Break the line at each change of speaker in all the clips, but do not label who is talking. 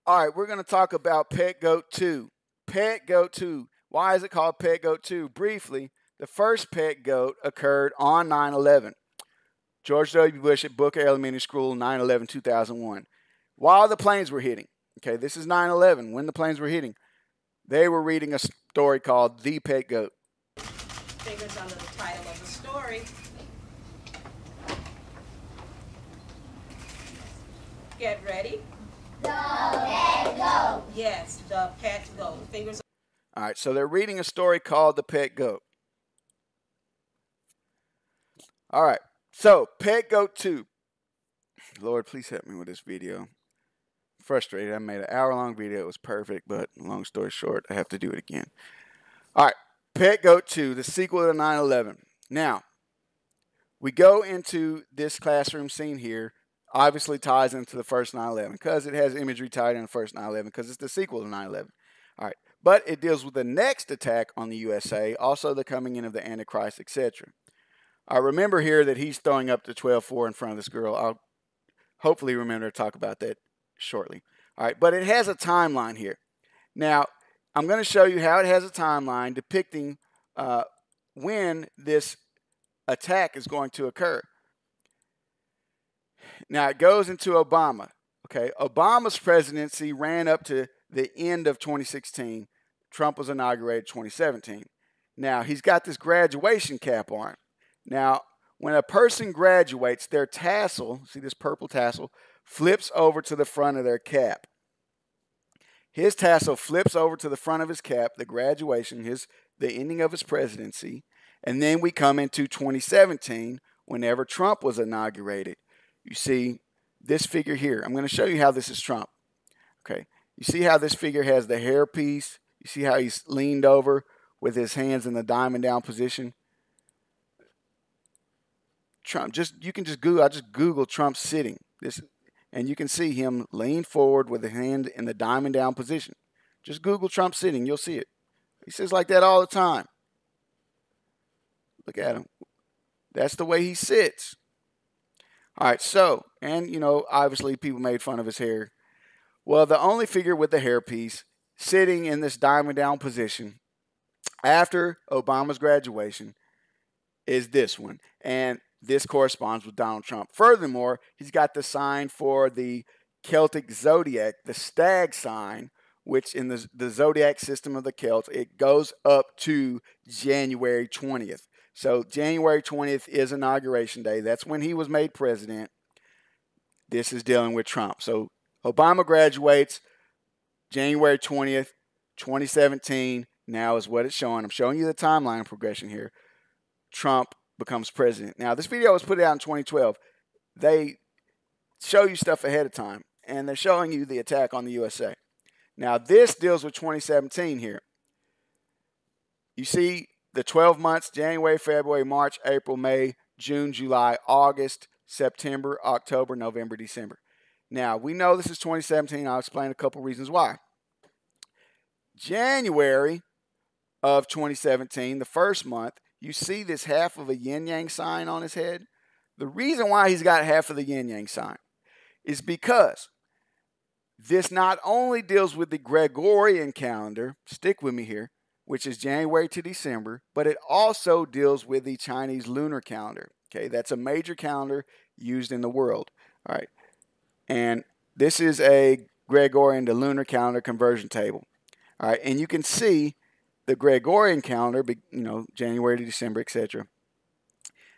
All right, we're going to talk about Pet Goat 2. Pet Goat 2. Why is it called Pet Goat 2? Briefly, the first pet goat occurred on 9/11. George W. Bush at Booker Elementary School, 9/11/2001. While the planes were hitting, okay, this is 9/11, when the planes were hitting, they were reading a story called The Pet Goat.
Fingers under the title of the story. Get ready.
The pet goat.
Yes, the pet goat. Fingers.
All right, so they're reading a story called The Pet Goat. All right, so Pet Goat 2. Lord, please help me with this video. Frustrated. I made an hour-long video. It was perfect, but long story short, I have to do it again. All right, Pet Goat 2, the sequel to 9/11. Now, we go into this classroom scene here. Obviously ties into the first 9/11 because it has imagery tied in the first 9/11 because it's the sequel to 9/11. All right, but it deals with the next attack on the USA, also the coming in of the Antichrist, etc. I remember here that he's throwing up the 12-4 in front of this girl. I'll hopefully remember to talk about that shortly. All right, but it has a timeline here. Now, I'm going to show you how it has a timeline depicting when this attack is going to occur. Now, it goes into Obama. Okay, Obama's presidency ran up to the end of 2016. Trump was inaugurated 2017. Now, he's got this graduation cap on. Now, when a person graduates, their tassel, see this purple tassel, flips over to the front of their cap. His tassel flips over to the front of his cap, the graduation, the ending of his presidency, and then we come into 2017 whenever Trump was inaugurated. You see this figure here. I'm going to show you how this is Trump. Okay. You see how this figure has the hairpiece? You see how he's leaned over with his hands in the diamond down position? Trump, you can just Google, I just Google Trump sitting. And you can see him lean forward with the hand in the diamond down position. Just Google Trump sitting, you'll see it. He sits like that all the time. Look at him. That's the way he sits. All right, so, and, obviously people made fun of his hair. Well, the only figure with the hairpiece sitting in this diamond down position after Obama's graduation is this one. And this corresponds with Donald Trump. Furthermore, he's got the sign for the Celtic zodiac, the stag sign, which in the zodiac system of the Celts, it goes up to January 20th. So January 20th is Inauguration Day. That's when he was made president. This is dealing with Trump. So Obama graduates January 20th, 2017. Now is what it's showing. I'm showing you the timeline progression here. Trump becomes president. Now, this video was put out in 2012. They show you stuff ahead of time, and they're showing you the attack on the USA. Now, this deals with 2017 here. You see the 12 months, January, February, March, April, May, June, July, August, September, October, November, December. Now, we know this is 2017. I'll explain a couple reasons why. January of 2017, the first month, you see this half of a yin-yang sign on his head? The reason why he's got half of the yin-yang sign is because this not only deals with the Gregorian calendar, stick with me here, which is January to December, but it also deals with the Chinese lunar calendar. Okay, that's a major calendar used in the world. All right, and this is a Gregorian to lunar calendar conversion table. All right, and you can see the Gregorian calendar, January to December, etc.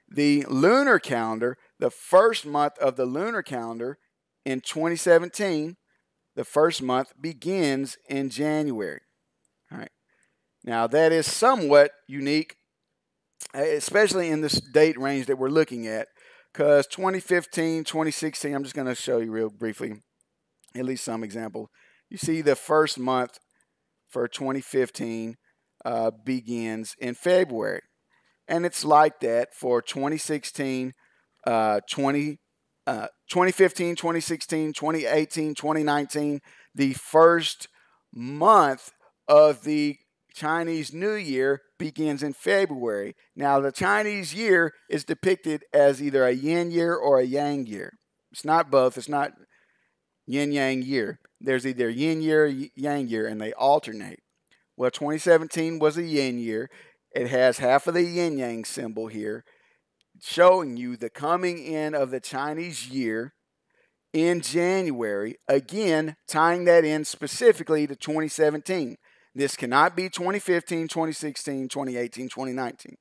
The lunar calendar, the first month of the lunar calendar in 2017, the first month begins in January. All right. Now, that is somewhat unique, especially in this date range that we're looking at, because 2015, 2016, I'm just going to show you real briefly, at least some example. You see the first month for 2015 begins in February. And it's like that for 2016, 2015, 2016, 2018, 2019. The first month of the Chinese New Year begins in February. Now, the Chinese year is depicted as either a yin year or a yang year. It's not both. It's not yin-yang year. There's either yin year or yang year, and they alternate. Well, 2017 was a yin year. It has half of the yin-yang symbol here, showing you the coming in of the Chinese year in January, again, tying that in specifically to 2017. This cannot be 2015, 2016, 2018, 2019.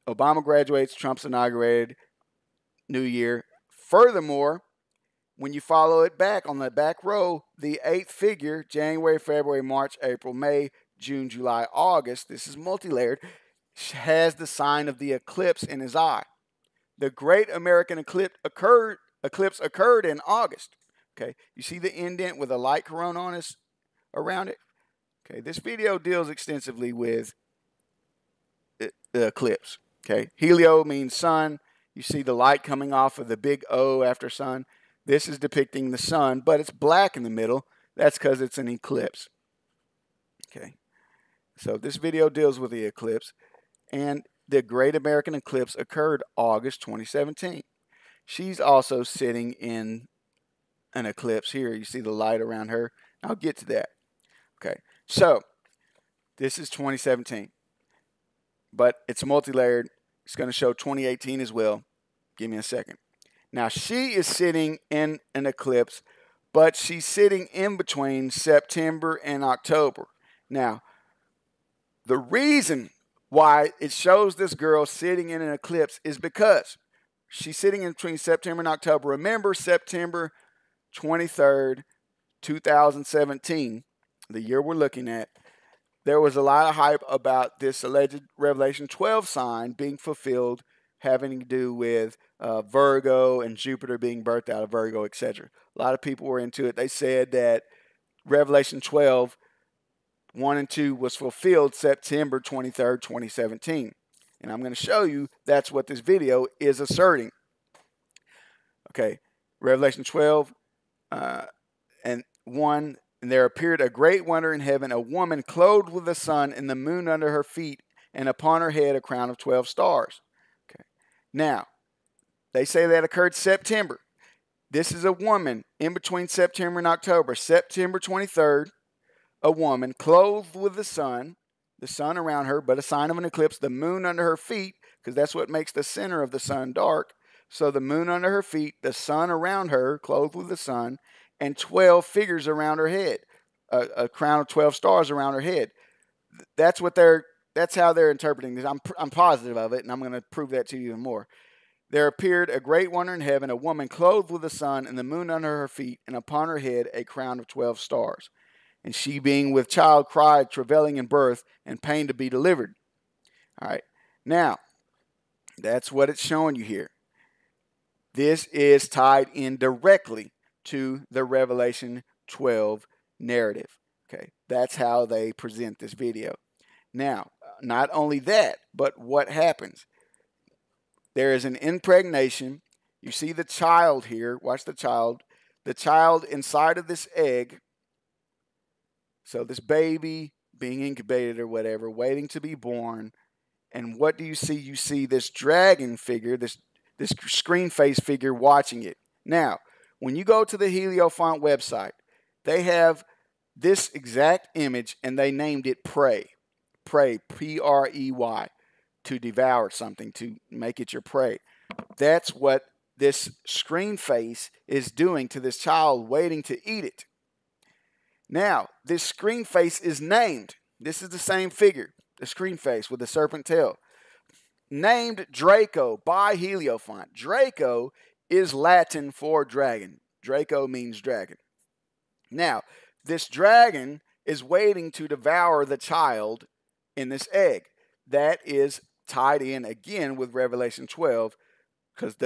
Obama graduates, Trump's inaugurated, New Year. Furthermore, when you follow it back on the back row, the eighth figure, January, February, March, April, May, June, July, August, this is multi-layered, has the sign of the eclipse in his eye. The Great American Eclipse occurred in August. Okay, you see the indent with a light corona on us around it. Okay, this video deals extensively with the eclipse. Okay, helio means sun. You see the light coming off of the big O after sun. This is depicting the sun, but it's black in the middle. That's because it's an eclipse. Okay, so this video deals with the eclipse, and the Great American Eclipse occurred August 2017. She's also sitting in an eclipse here. You see the light around her. I'll get to that. Okay, so this is 2017, but it's multi-layered. It's going to show 2018 as well. Give me a second. Now, she is sitting in an eclipse, but she's sitting in between September and October. Now, the reason why it shows this girl sitting in an eclipse is because she's sitting in between September and October. Remember September 23rd, 2017, the year we're looking at, there was a lot of hype about this alleged Revelation 12 sign being fulfilled, having to do with Virgo and Jupiter being birthed out of Virgo, etc. A lot of people were into it. They said that Revelation 12, 1 and 2 was fulfilled September 23rd, 2017. And I'm going to show you that's what this video is asserting. Okay, Revelation 12 and 1, and there appeared a great wonder in heaven, a woman clothed with the sun and the moon under her feet, and upon her head a crown of 12 stars. Okay, now, they say that occurred September. This is a woman in between September and October. September 23rd, a woman clothed with the sun around her, but a sign of an eclipse, the moon under her feet, because that's what makes the center of the sun dark. So the moon under her feet, the sun around her, clothed with the sun, and 12 figures around her head, a crown of 12 stars around her head. That's how they're interpreting this. I'm positive of it, and I'm going to prove that to you even more. There appeared a great wonder in heaven, a woman clothed with the sun and the moon under her feet, and upon her head a crown of 12 stars. And she, being with child, cried, travailing in birth, and pain to be delivered. All right. Now, that's what it's showing you here. This is tied in directly to the Revelation 12 narrative. Okay. That's how they present this video. Now, not only that, but what happens? There is an impregnation. You see the child here. Watch the child. The child inside of this egg. So this baby being incubated or whatever, waiting to be born. And what do you see? You see this dragon figure, this screen face figure watching it. Now, when you go to the Heliofont website, they have this exact image and they named it prey. Prey, P-R-E-Y, to devour something, to make it your prey. That's what this screen face is doing to this child waiting to eat it. Now, this screen face is named. This is the same figure, the screen face with the serpent tail. Named Draco by Heliofont. Draco is Latin for dragon. Draco means dragon. Now, this dragon is waiting to devour the child in this egg. That is tied in again with Revelation 12 because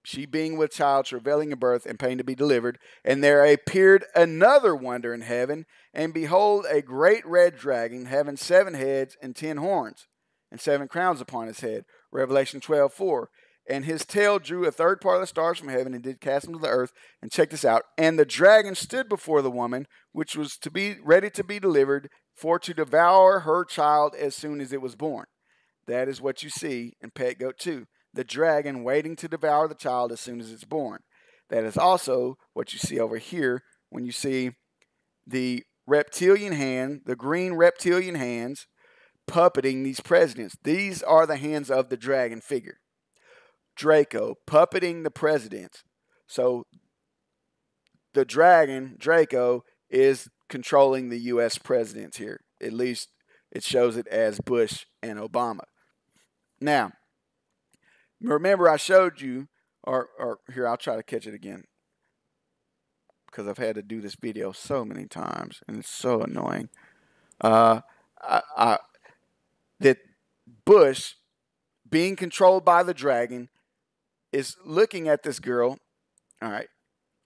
she being with child, travailing in birth, and pain to be delivered. And there appeared another wonder in heaven, and behold, a great red dragon, having 7 heads and 10 horns, and 7 crowns upon his head. Revelation 12:4. And his tail drew a third part of the stars from heaven, and did cast them to the earth. And check this out. And the dragon stood before the woman, which was to be ready to be delivered, for to devour her child as soon as it was born. That is what you see in Pet Goat 2. The dragon waiting to devour the child as soon as it's born. That is also what you see over here when you see the reptilian hand, the green reptilian hands puppeting these presidents. These are the hands of the dragon figure. Draco puppeting the presidents. So the dragon, Draco, is controlling the U.S. presidents here. At least it shows it as Bush and Obama. Now, remember I showed you, or here, I'll try to catch it again because I've had to do this video so many times and it's so annoying. Uh, that Bush, being controlled by the dragon, is looking at this girl, all right,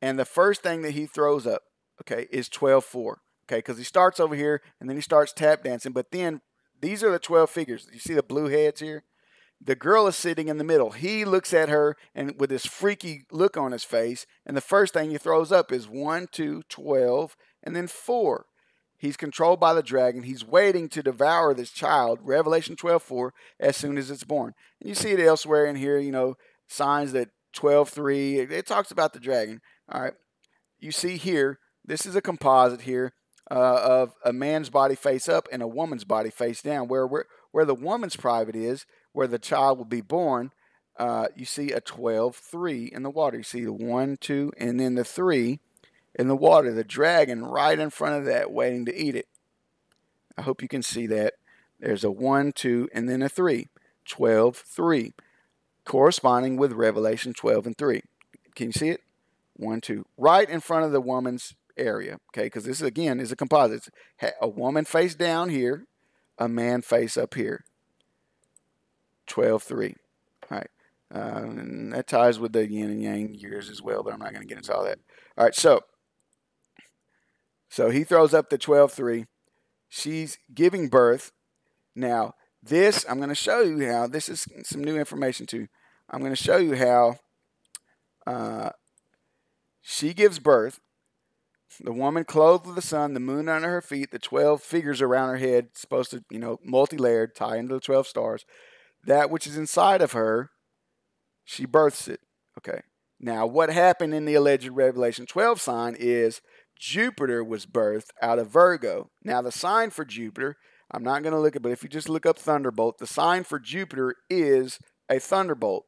and the first thing that he throws up, okay, is 12-4, okay, because he starts over here and then he starts tap dancing, but then these are the 12 figures. You see the blue heads here? The girl is sitting in the middle. He looks at her and with this freaky look on his face, and the first thing he throws up is 1, 2, 12, and then 4. He's controlled by the dragon. He's waiting to devour this child, Revelation 12:4, as soon as it's born. And you see it elsewhere in here, signs that 12:3, it talks about the dragon. All right. You see here, this is a composite here of a man's body face up and a woman's body face down. Where the woman's private is, where the child will be born, you see a 12-3 in the water. You see the 1, 2, and then the 3 in the water. The dragon right in front of that waiting to eat it. I hope you can see that. There's a 1, 2, and then a 3. 12-3. Corresponding with Revelation 12 and 3. Can you see it? 1, 2. Right in front of the woman's area. Okay, because this, again, is a composite. It's a woman face down here, a man face up here. 12-3. All right. And that ties with the yin and yang years as well, but I'm not going to get into all that. All right, so he throws up the 12-3. She's giving birth. Now, this, I'm going to show you how, this is some new information too. I'm going to show you how she gives birth. The woman clothed with the sun, the moon under her feet, the 12 figures around her head, supposed to, multi-layered, tie into the 12 stars. That which is inside of her, she births it. Okay. Now, what happened in the alleged Revelation 12 sign is Jupiter was birthed out of Virgo. Now, the sign for Jupiter, I'm not going to look at it, but if you just look up thunderbolt, the sign for Jupiter is a thunderbolt.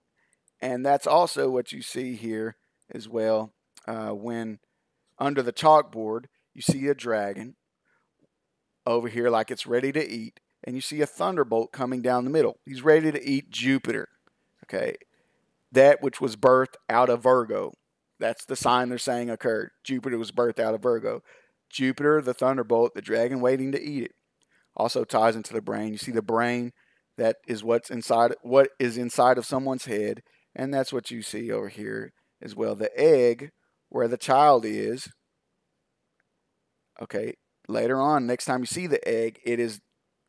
And that's also what you see here as well when under the chalkboard, you see a dragon over here like it's ready to eat, and you see a thunderbolt coming down the middle. He's ready to eat Jupiter. Okay. That which was birthed out of Virgo. That's the sign they're saying occurred. Jupiter was birthed out of Virgo. Jupiter, the thunderbolt, the dragon waiting to eat it. Also ties into the brain. You see the brain, that is what is inside of someone's head, and that's what you see over here as well. The egg, where the child is. Okay, later on, next time you see the egg, it is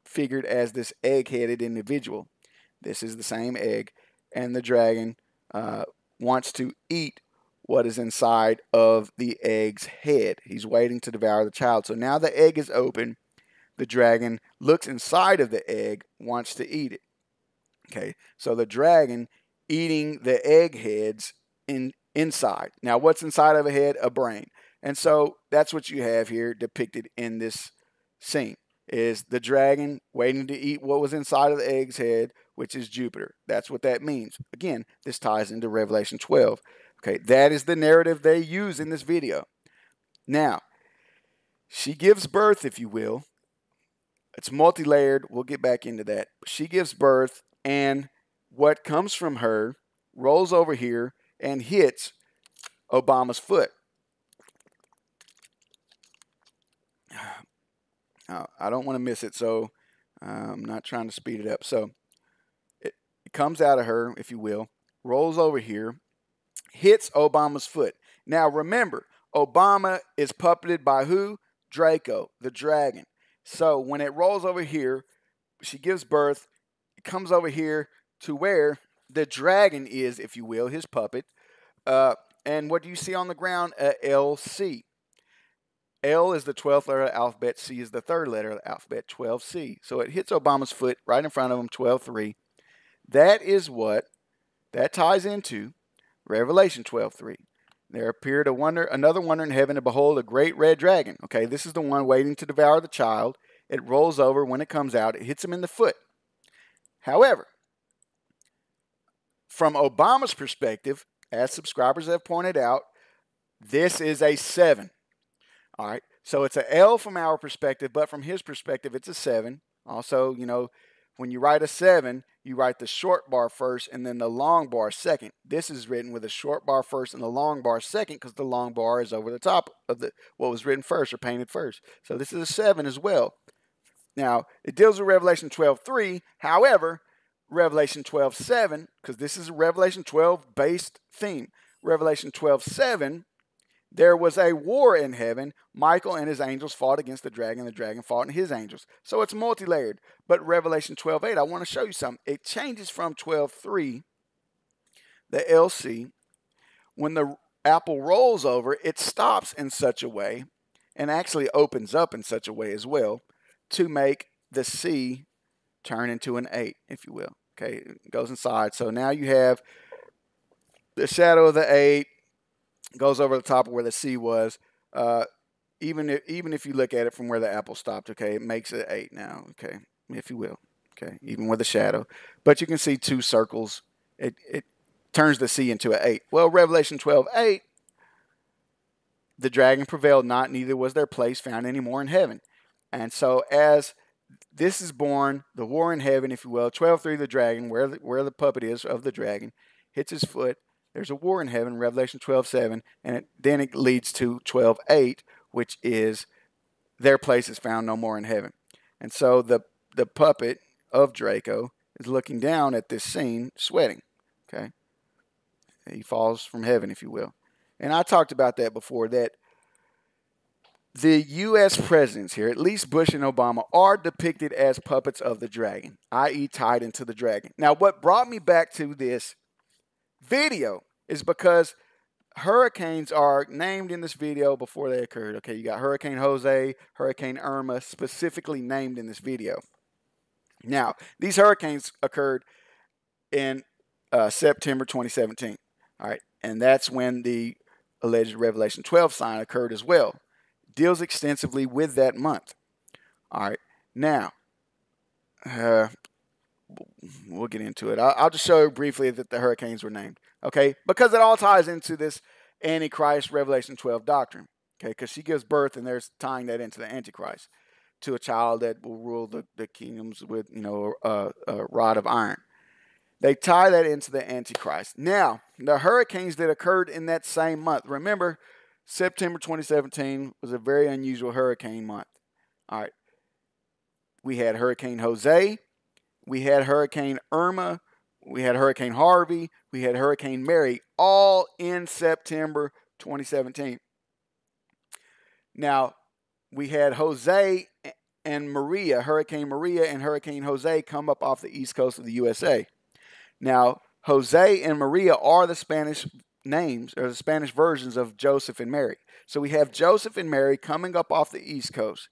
figured as this egg-headed individual. This is the same egg, and the dragon wants to eat what is inside of the egg's head. He's waiting to devour the child. So now the egg is open. The dragon looks inside of the egg, wants to eat it. Okay, so the dragon eating the egg heads inside. Now, what's inside of a head? A brain. And so that's what you have here depicted in this scene, is the dragon waiting to eat what was inside of the egg's head, which is Jupiter. That's what that means. Again, this ties into Revelation 12. Okay, that is the narrative they use in this video. Now, she gives birth, if you will. It's multi-layered. We'll get back into that. She gives birth, and what comes from her rolls over here and hits Obama's foot. I don't want to miss it, so I'm not trying to speed it up. So it comes out of her, if you will, rolls over here, hits Obama's foot. Now remember, Obama is puppeted by who? Draco, the dragon. So when it rolls over here, she gives birth, it comes over here to where the dragon is, if you will, his puppet. And what do you see on the ground? LC. L is the 12th letter of the alphabet. C is the third letter of the alphabet, 12C. So it hits Obama's foot right in front of him, 12-3. That is what that ties into Revelation 12:3. There appeared another wonder in heaven, to behold a great red dragon. Okay, this is the one waiting to devour the child. It rolls over. When it comes out, it hits him in the foot. However, from Obama's perspective, as subscribers have pointed out, this is a 7. All right, so it's an L from our perspective, but from his perspective, it's a 7. Also, when you write a 7, you write the short bar first and then the long bar second. This is written with a short bar first and the long bar second because the long bar is over the top of what was written first or painted first. So this is a 7 as well. Now, it deals with Revelation 12:3. However, Revelation 12:7, because this is a Revelation 12 based theme. Revelation 12:7, there was a war in heaven. Michael and his angels fought against the dragon fought and his angels. So it's multi-layered. But Revelation 12:8, I want to show you something. It changes from 12:3, the LC. When the apple rolls over, it stops in such a way, and actually opens up in such a way as well, to make the C turn into an 8, if you will. Okay, it goes inside. So now you have the shadow of the 8, goes over the top of where the C was. Even if you look at it from where the apple stopped, okay, it makes it 8 now, okay, if you will, okay, even with the shadow. But you can see 2 circles. It turns the C into an 8. Well, Revelation 12:8, the dragon prevailed not, neither was their place found any more in heaven. And so as this is born, the war in heaven, if you will, 12:3, the dragon, where the puppet is of the dragon, hits his foot. There's a war in heaven, Revelation 12:7, and then it leads to 12:8, which is their place is found no more in heaven. And so the puppet of Draco is looking down at this scene, sweating. Okay, he falls from heaven, if you will. And I talked about that before, that the U.S. presidents here, at least Bush and Obama, are depicted as puppets of the dragon, i.e. tied into the dragon. Now, what brought me back to this video is because hurricanes are named in this video before they occurred. Okay, you got Hurricane Jose, Hurricane Irma, specifically named in this video. Now, these hurricanes occurred in September 2017. All right, and that's when the alleged Revelation 12 sign occurred as well. Deals extensively with that month. All right, now we'll get into it. I'll just show you briefly that the hurricanes were named. Okay, because it all ties into this Antichrist Revelation 12 doctrine. Okay, because she gives birth, and they're tying that into the Antichrist, to a child that will rule the kingdoms with a rod of iron. They tie that into the Antichrist. Now, the hurricanes that occurred in that same month. Remember, September 2017 was a very unusual hurricane month. All right. We had Hurricane Jose. We had Hurricane Irma. We had Hurricane Harvey. We had Hurricane Mary, all in September 2017. Now, we had Jose and Maria, Hurricane Maria and Hurricane Jose, come up off the east coast of the USA. Now, Jose and Maria are the Spanish names, or the Spanish versions of Joseph and Mary. So we have Joseph and Mary coming up off the east coast.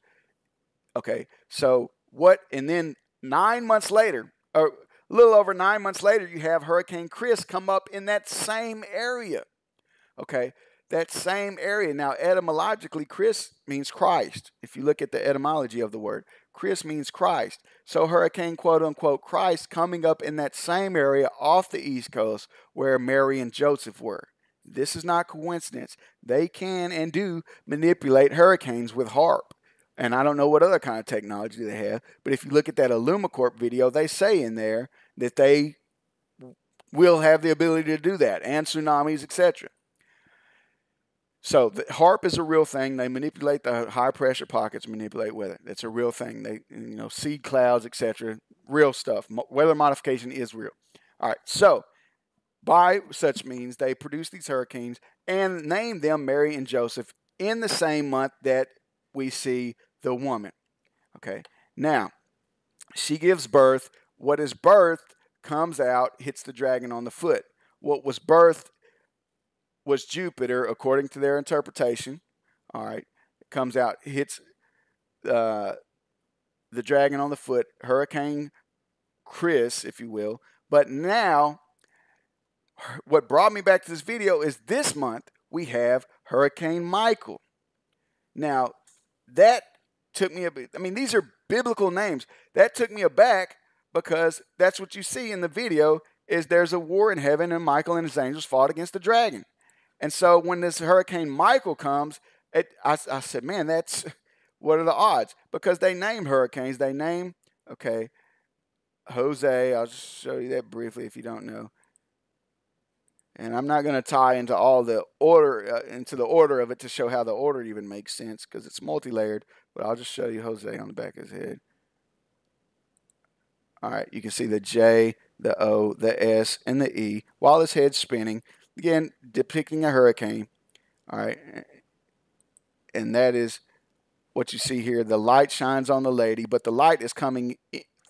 Okay, so and then 9 months later, or a little over 9 months later, you have Hurricane Chris come up in that same area. Okay, that same area. Now, etymologically, Chris means Christ. If you look at the etymology of the word, Chris means Christ. So hurricane, quote unquote, Christ coming up in that same area off the east coast where Mary and Joseph were. This is not coincidence. They can and do manipulate hurricanes with HARP. And I don't know what other kind of technology they have, but if you look at that Illumicorp video, they say in there that they will have the ability to do that, and tsunamis, etc. So the HARP is a real thing. They manipulate the high pressure pockets, manipulate weather. That's a real thing. They, seed clouds, etc. Real stuff. Weather modification is real. All right. So by such means, they produce these hurricanes and name them Mary and Joseph in the same month that we see the woman. Okay. Now, she gives birth. What is birthed comes out, hits the dragon on the foot. What was birthed was Jupiter, according to their interpretation. All right. It comes out, hits the dragon on the foot, Hurricane Chris, if you will. But now, what brought me back to this video is this month we have Hurricane Michael. Now, that took me a bit. I mean, these are biblical names. That took me aback because that's what you see in the video is there's a war in heaven and Michael and his angels fought against the dragon. And so when this Hurricane Michael comes, I said, man, that's what are the odds? Because they name hurricanes. They name, okay, Jose. I'll just show you that briefly if you don't know. And I'm not going to tie into all the order, into the order of it to show how the order even makes sense because it's multi-layered. But I'll just show you Jose on the back of his head. All right, you can see the J, the O, the S, and the E while his head's spinning. Again, depicting a hurricane. All right, and that is what you see here. The light shines on the lady, but the light is coming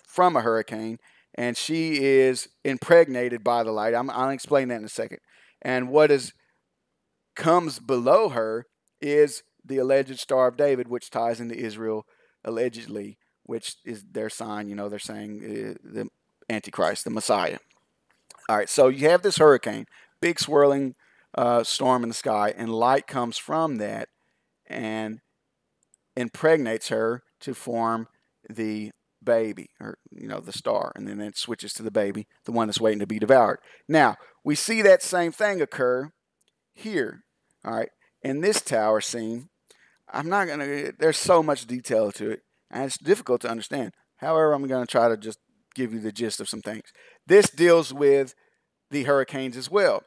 from a hurricane, and she is impregnated by the light. I'll explain that in a second. And what comes below her is the alleged Star of David, which ties into Israel allegedly, which is their sign. You know, they're saying the Antichrist, the Messiah. All right, so you have this hurricane, big swirling storm in the sky, and light comes from that and impregnates her to form the baby, or the star, and then it switches to the baby, the one that's waiting to be devoured. Now we see that same thing occur here. All right, in this tower scene, there's so much detail to it, and it's difficult to understand. However, I'm going to try to just give you the gist of some things. This deals with the hurricanes as well.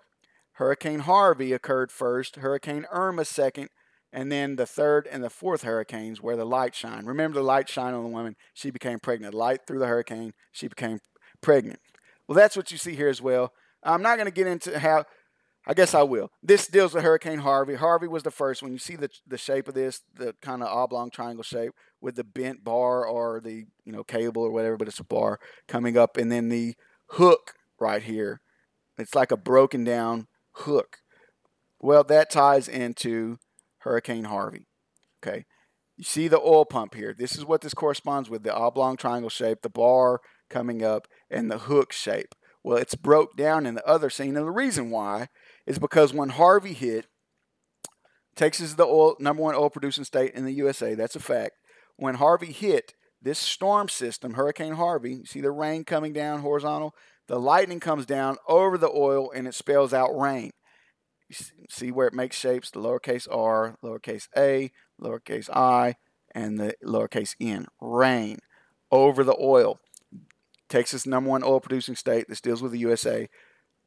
Hurricane Harvey occurred first, Hurricane Irma second, and then the third and the fourth hurricanes where the light shine. Remember the light shine on the woman, she became pregnant. Light through the hurricane, she became pregnant. Well, that's what you see here as well. I'm not going to get into how, I guess I will. This deals with Hurricane Harvey. Harvey was the first one. You see the shape of this, the kind of oblong triangle shape with the bent bar or the cable or whatever, but it's a bar coming up, and then the hook right here. It's like a broken down hook. Well, that ties into Hurricane Harvey. Okay. You see the oil pump here. This is what this corresponds with, the oblong triangle shape, the bar coming up, and the hook shape. Well, it's broke down in the other scene, and the reason why is because when Harvey hit, Texas is the #1 oil producing state in the USA. That's a fact. When Harvey hit, this storm system, Hurricane Harvey, you see the rain coming down horizontal, the lightning comes down over the oil and it spells out rain. You see where it makes shapes, the lowercase r, lowercase a, lowercase I, and the lowercase n. Rain over the oil. Texas, #1 oil producing state. This deals with the USA.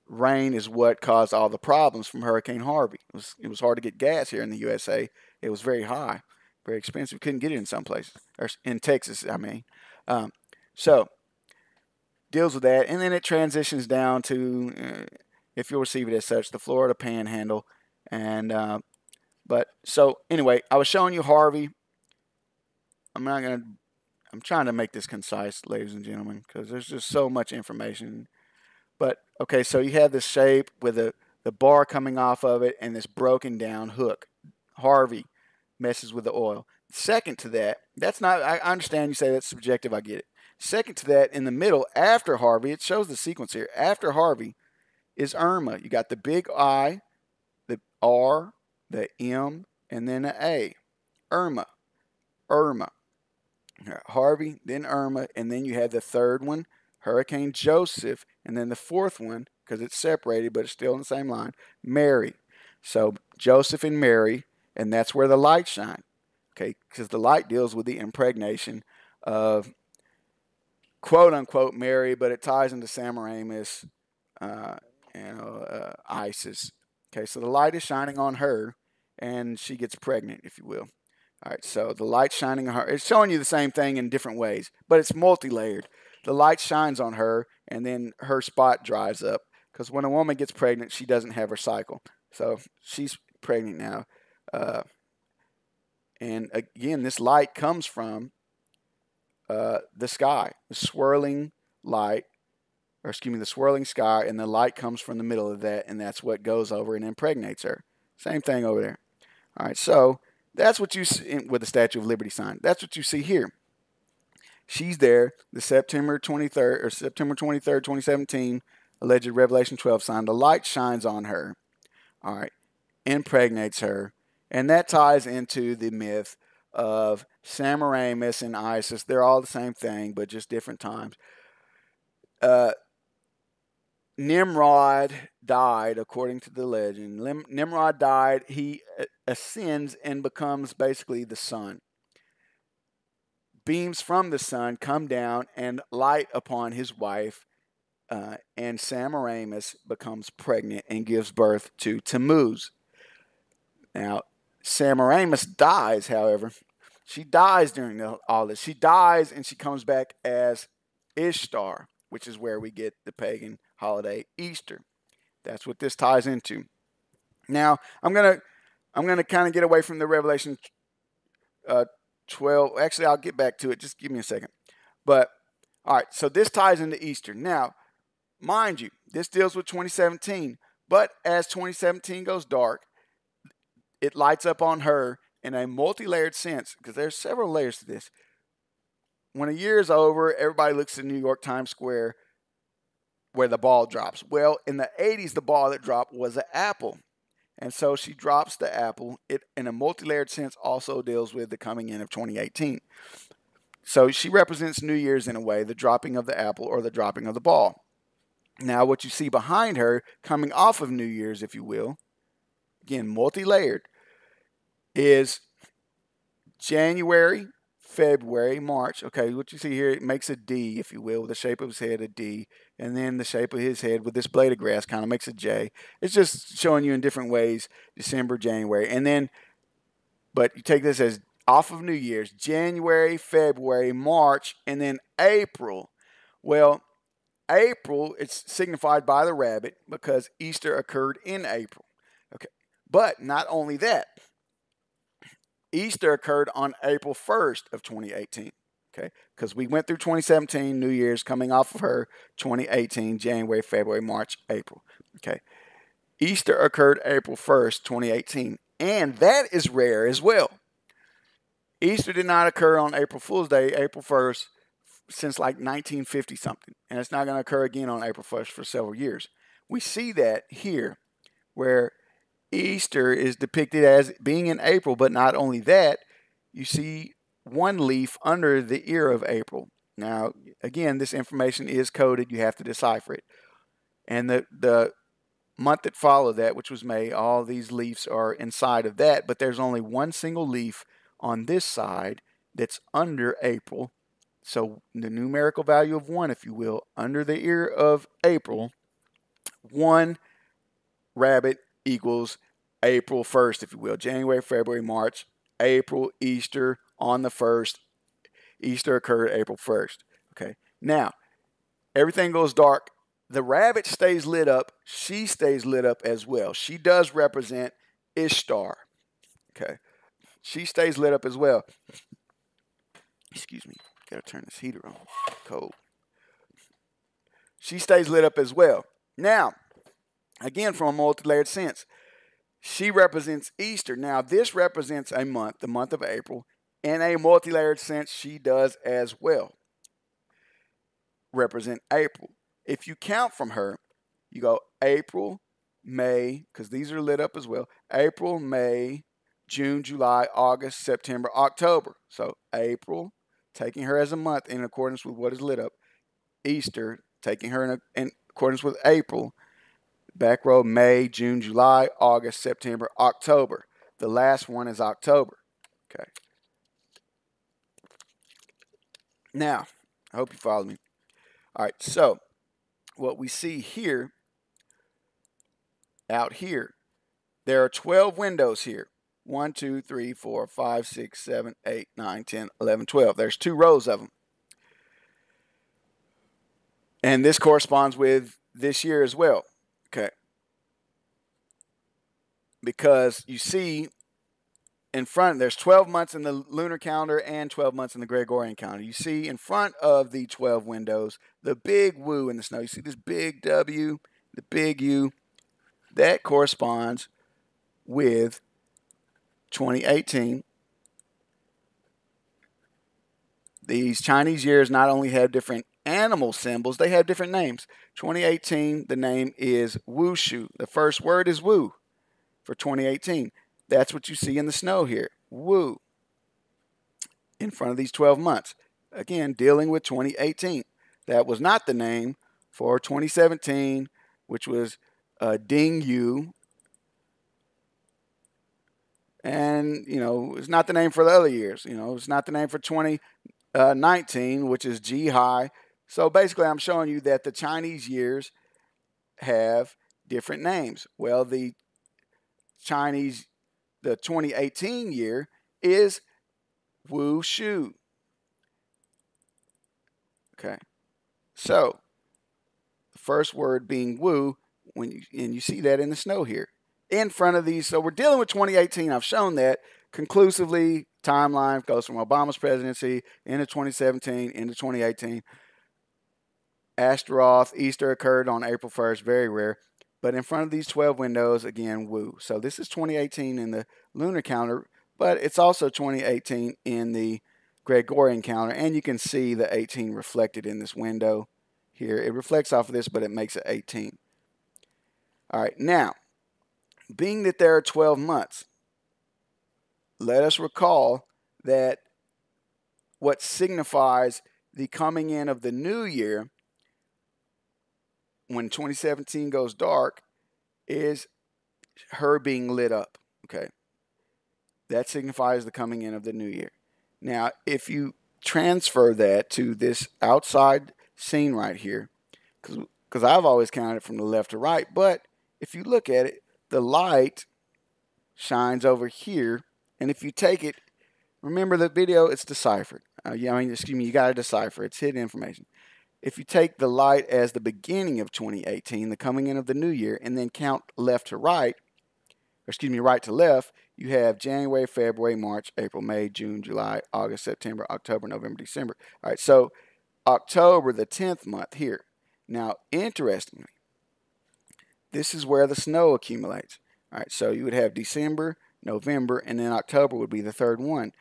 Rain is what caused all the problems from Hurricane Harvey. It was hard to get gas here in the USA. It was very high, very expensive. Couldn't get it in some places, or in Texas, I mean. So, deals with that. And then it transitions down to, if you'll receive it as such, the Florida Panhandle. And, so anyway, I was showing you Harvey. I'm trying to make this concise, ladies and gentlemen, because there's just so much information. But, okay, so you have this shape with the bar coming off of it and this broken down hook. Harvey messes with the oil. Second to that, that's not, I understand you say that's subjective, I get it. Second to that, in the middle, after Harvey, it shows the sequence here. After Harvey is Irma. You got the big I, the R, the M, and then an A. Irma. Harvey, then Irma, and then you have the third one, Hurricane Joseph, and then the fourth one, because it's separated, but it's still in the same line, Mary. So Joseph and Mary, and that's where the light shine. Okay, because the light deals with the impregnation of quote-unquote Mary, but it ties into Semiramis, Isis. Okay, so the light is shining on her, and she gets pregnant, if you will. All right, so the light shining on her, it's showing you the same thing in different ways, but it's multi-layered. The light shines on her, and then her spot dries up, because when a woman gets pregnant, she doesn't have her cycle. So she's pregnant now. And again, this light comes from the sky, the swirling light, the swirling sky, and the light comes from the middle of that, and that's what goes over and impregnates her. Same thing over there. All right, so that's what you see with the Statue of Liberty sign. That's what you see here. She's there, the September 23rd, 2017, alleged Revelation 12 sign. The light shines on her. All right, impregnates her. And that ties into the myth of Semiramis and Isis. They're all the same thing, but just different times. Nimrod died, according to the legend. Nimrod died. He ascends and becomes basically the sun. Beams from the sun come down and light upon his wife, and Semiramis becomes pregnant and gives birth to Tammuz. Now, Semiramis dies, however. She dies during all this. She dies and she comes back as Ishtar, which is where we get the pagan holiday Easter. That's what this ties into. Now, I'm gonna kind of get away from the Revelation 12. Actually, I'll get back to it. Just give me a second. But all right, so this ties into Easter. Now, mind you, this deals with 2017. But as 2017 goes dark, it lights up on her in a multi-layered sense, because there's several layers to this. When a year is over, everybody looks at New York Times Square where the ball drops. Well, in the 80s, the ball that dropped was an apple. And so she drops the apple. It, in a multi-layered sense, also deals with the coming in of 2018. So she represents New Year's in a way, the dropping of the apple or the dropping of the ball. Now, what you see behind her, coming off of New Year's, if you will, again, multi-layered, is January, February, March. Okay, what you see here, it makes a D, if you will, with the shape of his head, a D. And then the shape of his head with this blade of grass kind of makes a J. It's just showing you in different ways, December, January. And then, but you take this as off of New Year's, January, February, March, and then April. Well, April, it's signified by the rabbit because Easter occurred in April. Okay, but not only that, Easter occurred on April 1st of 2018. Okay, because we went through 2017, New Year's, coming off of her, 2018, January, February, March, April. Okay, Easter occurred April 1st, 2018, and that is rare as well. Easter did not occur on April Fool's Day, April 1st, since like 1950 something, and it's not going to occur again on April 1st for several years. We see that here, where Easter is depicted as being in April, but not only that, you see one leaf under the ear of April. Now, again, this information is coded. You have to decipher it. And the month that followed that, which was May, all these leaves are inside of that, but there's only one single leaf on this side that's under April. So the numerical value of 1, if you will, under the ear of April, 1 rabbit equals April 1st, if you will. January, February, March, April, Easter on the 1st. Easter occurred April 1st. Okay. Now, everything goes dark. The rabbit stays lit up. She stays lit up as well. She does represent Ishtar. Okay. She stays lit up as well. Excuse me. Gotta turn this heater on. Cold. She stays lit up as well. Now, again, from a multi-layered sense, she represents Easter. Now, this represents a month, the month of April. In a multi-layered sense, she does as well represent April. If you count from her, you go April, May, because these are lit up as well. April, May, June, July, August, September, October. So April, taking her as a month in accordance with what is lit up. Easter, taking her in accordance with April. Back row, May, June, July, August, September, October. The last one is October. Okay. Now, I hope you follow me. All right, so what we see here, out here, there are 12 windows here. 1, 2, 3, 4, 5, 6, 7, 8, 9, 10, 11, 12. There's 2 rows of them. And this corresponds with this year as well. Okay. Because you see in front, there's 12 months in the lunar calendar and 12 months in the Gregorian calendar. You see in front of the 12 windows, the big woo in the snow. You see this big W, the big U. That corresponds with 2018. These Chinese years not only have different animal symbols, they have different names. 2018, the name is Wushu. The first word is Wu. for 2018. That's what you see in the snow here. Woo. In front of these 12 months. Again, dealing with 2018. That was not the name for 2017, which was Ding Yu. And, it's not the name for the other years. It's not the name for 2019, which is G High. So basically, I'm showing you that the Chinese years have different names. Well, the 2018 year is Wu Shu. Okay. So, the first word being Wu, and you see that in the snow here. In front of these, so we're dealing with 2018. I've shown that conclusively. Timeline goes from Obama's presidency into 2017 into 2018. Astaroth, Easter occurred on April 1st, very rare. But in front of these 12 windows, again, Wu. So this is 2018 in the lunar calendar, but it's also 2018 in the Gregorian calendar. And you can see the 18 reflected in this window here. It reflects off of this, but it makes it 18. All right, now, being that there are 12 months, let us recall that what signifies the coming in of the new year when 2017 goes dark is her being lit up. Okay. That signifies the coming in of the new year. Now, if you transfer that to this outside scene right here, because I've always counted from the left to right, but if you look at it, the light shines over here, and if you take it, remember the video, it's deciphered. You got to decipher. It's hidden information. If you take the light as the beginning of 2018, the coming in of the new year, and then count left to right, right to left, you have January, February, March, April, May, June, July, August, September, October, November, December. All right, so October, the 10th month here. Now, interestingly, this is where the snow accumulates. All right, so you would have December, November, and then October would be the third one.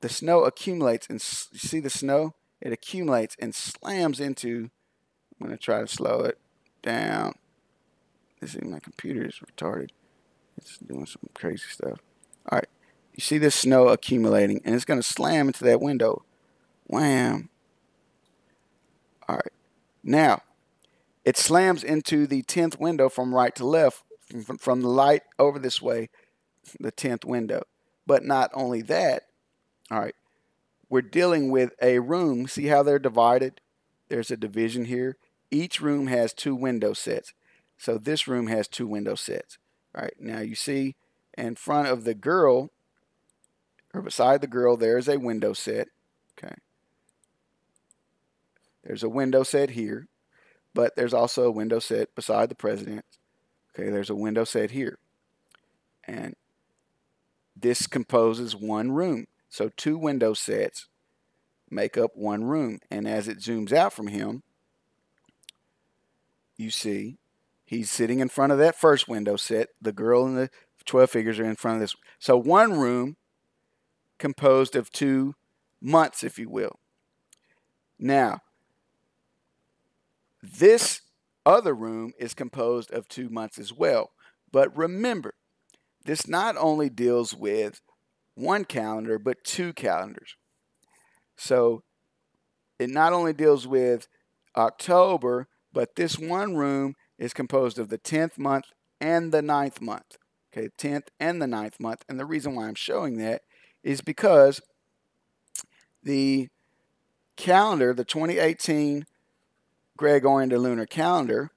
The snow accumulates, and you see the snow? It accumulates and slams into, I'm going to try to slow it down. My computer is retarded. It's doing some crazy stuff. All right, you see this snow accumulating, and it's going to slam into that window. Wham. All right, now, it slams into the 10th window from right to left, from the light over this way, the 10th window. But not only that, all right, we're dealing with a room. See how they're divided? There's a division here. Each room has 2 window sets. So this room has 2 window sets. All right, now you see in front of the girl, or beside the girl, there's a window set. Okay. There's a window set here, but there's also a window set beside the president. Okay, there's a window set here. And this composes one room. So 2 window sets make up one room. And as it zooms out from him, you see he's sitting in front of that first window set. The girl and the 12 figures are in front of this. So one room composed of 2 months, if you will. Now, this other room is composed of 2 months as well. But remember, this not only deals with one calendar, but 2 calendars. So it not only deals with October, but this one room is composed of the 10th month and the 9th month. Okay, 10th and the 9th month. And the reason why I'm showing that is because the calendar, the 2018 Gregorian to lunar calendar,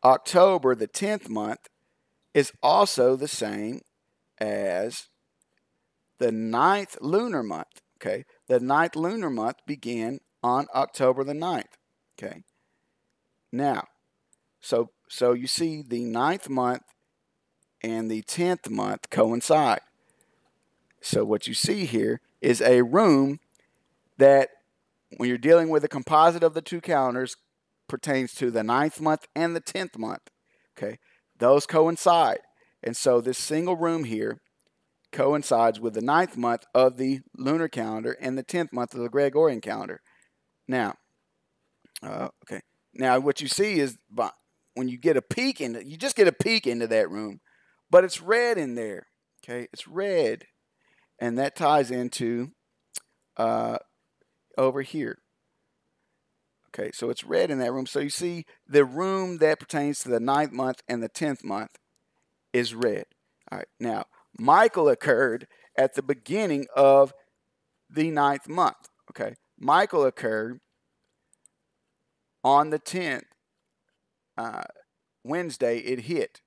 October, the 10th month, is also the same as the 9th lunar month. Okay, the 9th lunar month began on October the 9th. Okay, now, so you see the 9th month and the 10th month coincide. So what you see here is a room that, when you're dealing with a composite of the 2 calendars, pertains to the 9th month and the 10th month. Okay, those coincide. And so this single room here coincides with the 9th month of the lunar calendar and the 10th month of the Gregorian calendar. Now, okay. Now what you see is when you get a peek into, you just get a peek into that room, but it's red in there. Okay, it's red, and that ties into over here. Okay, so it's red in that room. So you see the room that pertains to the 9th month and the 10th month is red. All right, now Michael occurred at the beginning of the 9th month. Okay, Michael occurred on the 10th. Wednesday, it hit.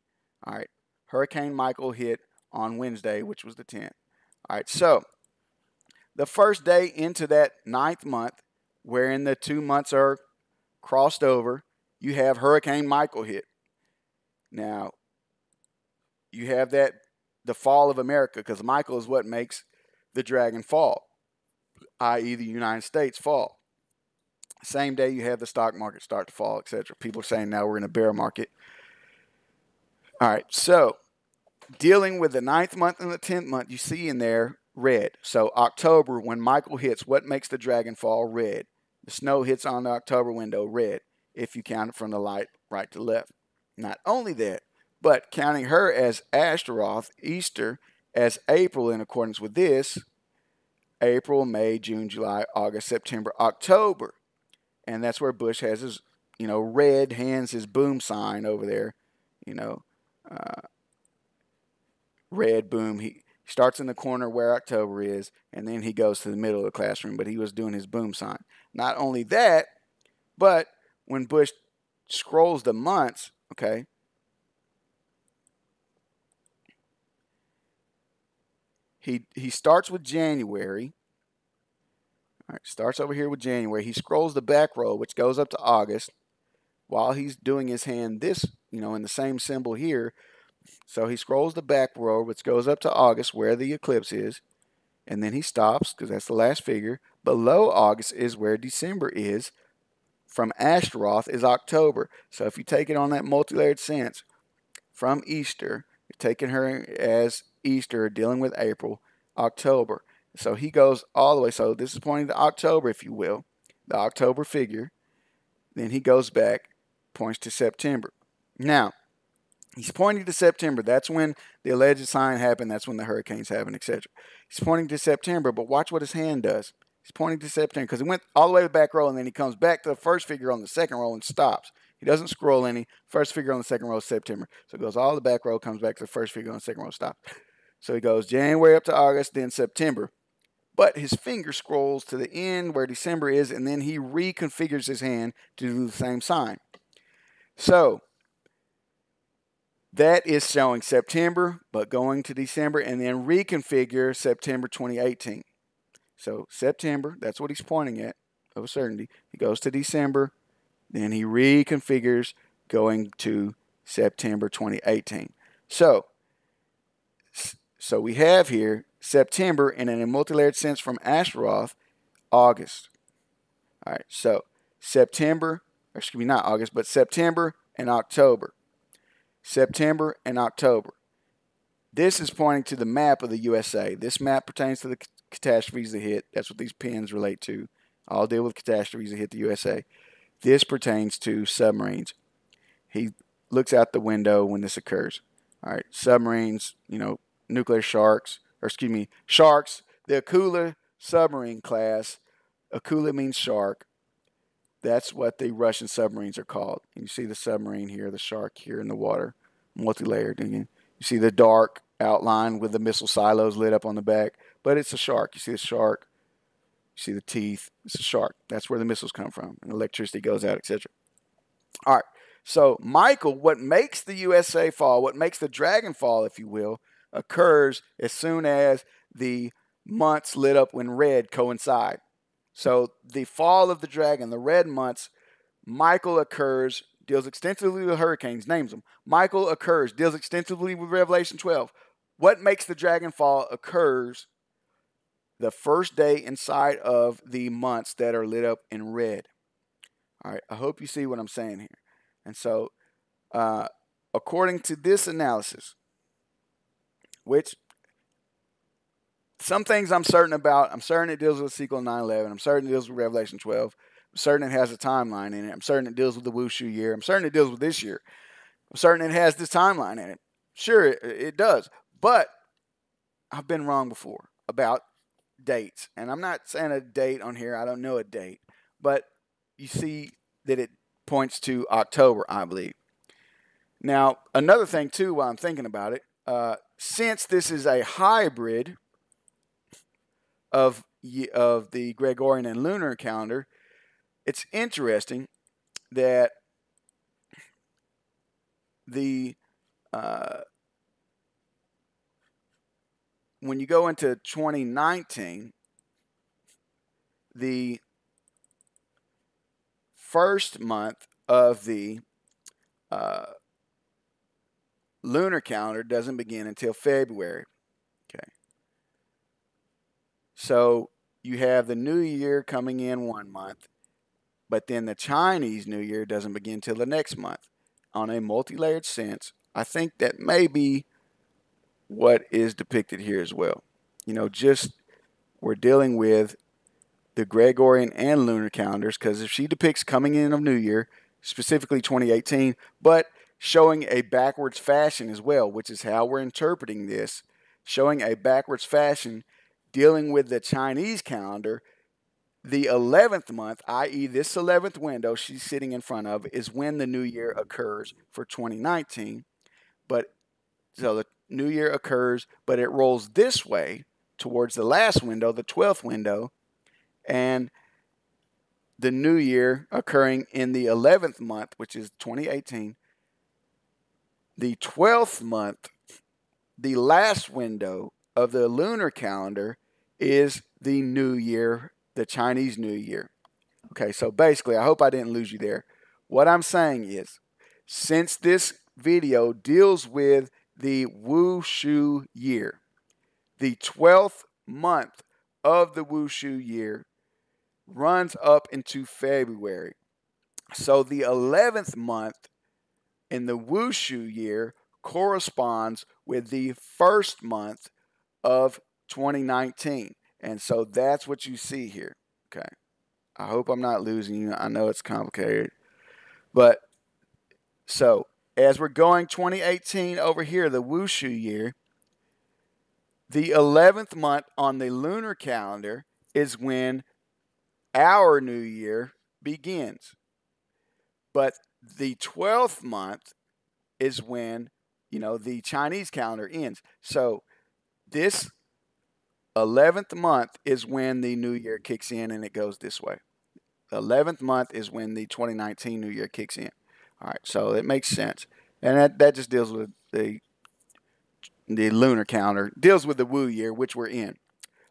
All right, Hurricane Michael hit on Wednesday, which was the 10th. All right, so the first day into that 9th month, wherein the 2 months are crossed over, you have Hurricane Michael hit. Now, you have that the fall of America, because Michael is what makes the dragon fall, i.e., the United States fall. Same day you have the stock market start to fall, etc. People are saying now we're in a bear market. All right, so dealing with the 9th month and the 10th month, you see in there red. So October, when Michael hits, what makes the dragon fall? Red. The snow hits on the October window, red, if you count it from the light right to left. Not only that, but counting her as Ashtaroth, Easter as April in accordance with this, April, May, June, July, August, September, October. And that's where Bush has his, red hands, his boom sign over there, red boom. He starts in the corner where October is, and then he goes to the middle of the classroom, but he was doing his boom sign. Not only that, but when Bush scrolls the months, okay, he starts with January. All right, starts over here with January. He scrolls the back row, which goes up to August, while he's doing his hand this, in the same symbol here. So he scrolls the back row, which goes up to August, where the eclipse is, and then he stops, because that's the last figure. Below August is where December is. From Ashtaroth is October. So if you take it on that multi-layered sense, from Easter, you're taking her as Easter, dealing with April, October. So he goes all the way. So this is pointing to October, if you will, the October figure. Then he goes back, points to September. Now, he's pointing to September. That's when the alleged sign happened. That's when the hurricanes happened, etc. He's pointing to September, but watch what his hand does. He's pointing to September because he went all the way to the back row, and then he comes back to the first figure on the second row and stops. He doesn't scroll any. First figure on the second row is September. So it goes all the back row, comes back to the first figure on the second row, stops. So he goes January up to August, then September. But his finger scrolls to the end where December is, and then he reconfigures his hand to do the same sign. So that is showing September, but going to December, and then reconfigure September 2018. So September, that's what he's pointing at, of a certainty. He goes to December, then he reconfigures going to September 2018. So we have here September, and in a multi-layered sense from Ashtaroth, August. All right, so September, excuse me, not August, but September and October. September and October. This is pointing to the map of the USA. This map pertains to the catastrophes that hit. That's what these pins relate to. I'll deal with catastrophes that hit the USA. This pertains to submarines. He looks out the window when this occurs. All right, submarines, nuclear sharks, sharks. The Akula submarine class. Akula means shark. That's what the Russian submarines are called. And you see the submarine here, the shark here in the water, multi-layered. Again, you see the dark outline with the missile silos lit up on the back, but it's a shark. You see the shark. You see the teeth. It's a shark. That's where the missiles come from, and electricity goes out, etc. All right. So Michael, what makes the USA fall, what makes the dragon fall, if you will, occurs as soon as the months lit up when red coincide. So the fall of the dragon, the red months, Michael occurs, deals extensively with hurricanes, names them. Michael occurs, deals extensively with Revelation 12. What makes the dragon fall occurs the first day inside of the months that are lit up in red. All right, I hope you see what I'm saying here. And so, according to this analysis, which some things I'm certain about. I'm certain it deals with the sequel 9/11. I'm certain it deals with Revelation 12. I'm certain it has a timeline in it. I'm certain it deals with the Wushu year. I'm certain it deals with this year. I'm certain it has this timeline in it. Sure, it does. But I've been wrong before about dates. And I'm not saying a date on here. I don't know a date. But you see that it points to October, I believe. Now, another thing, too, while I'm thinking about it, since this is a hybrid of the Gregorian and lunar calendar, it's interesting that the when you go into 2019, the first month of the uh, lunar calendar doesn't begin until February. Okay, so you have the New Year coming in one month, but then the Chinese New Year doesn't begin till the next month. On a multi-layered sense, I think that may be what is depicted here as well. Just we're dealing with the Gregorian and lunar calendars because if she depicts coming in of New Year, specifically 2018, but showing a backwards fashion as well, which is how we're interpreting this, showing a backwards fashion dealing with the Chinese calendar. The 11th month, i.e., this 11th window she's sitting in front of, is when the new year occurs for 2019. But so the new year occurs, but it rolls this way towards the last window, the 12th window, and the new year occurring in the 11th month, which is 2018. The 12th month, the last window of the lunar calendar, is the new year, the Chinese New Year. Okay, so basically, I hope I didn't lose you there. What I'm saying is, since this video deals with the Wushu year, the 12th month of the Wushu year runs up into February. So the 11th month in the Wushu year corresponds with the first month of 2019. And so that's what you see here. Okay. I hope I'm not losing you. I know it's complicated. But so as we're going 2018 over here, the Wushu year, the 11th month on the lunar calendar is when our new year begins. But the 12th month is when, the Chinese calendar ends. So this 11th month is when the new year kicks in and it goes this way. The 11th month is when the 2019 new year kicks in. All right, so it makes sense. And that just deals with the lunar calendar, deals with the Wu year, which we're in.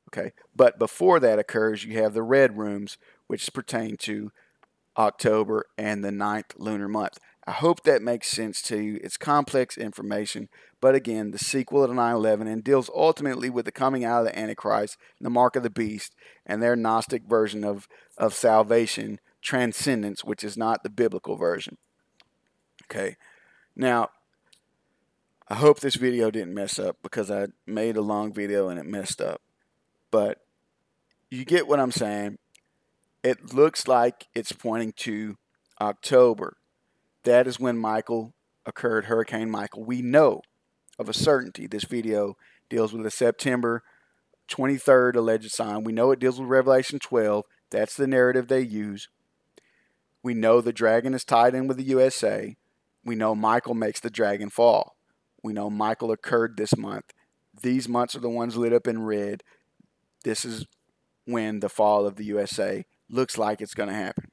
Okay, but before that occurs, you have the red rooms, which pertain to October and the 9th lunar month. I hope that makes sense to you. It's complex information, but again, the sequel to 9/11 and deals ultimately with the coming out of the Antichrist and the mark of the beast and their Gnostic version of salvation, transcendence, which is not the biblical version. Okay, now I hope this video didn't mess up because I made a long video and it messed up. But you get what I'm saying. It looks like it's pointing to October. That is when Michael occurred, Hurricane Michael. We know of a certainty this video deals with the September 23rd alleged sign. We know it deals with Revelation 12. That's the narrative they use. We know the dragon is tied in with the USA. We know Michael makes the dragon fall. We know Michael occurred this month. These months are the ones lit up in red. This is when the fall of the USA looks like it's going to happen.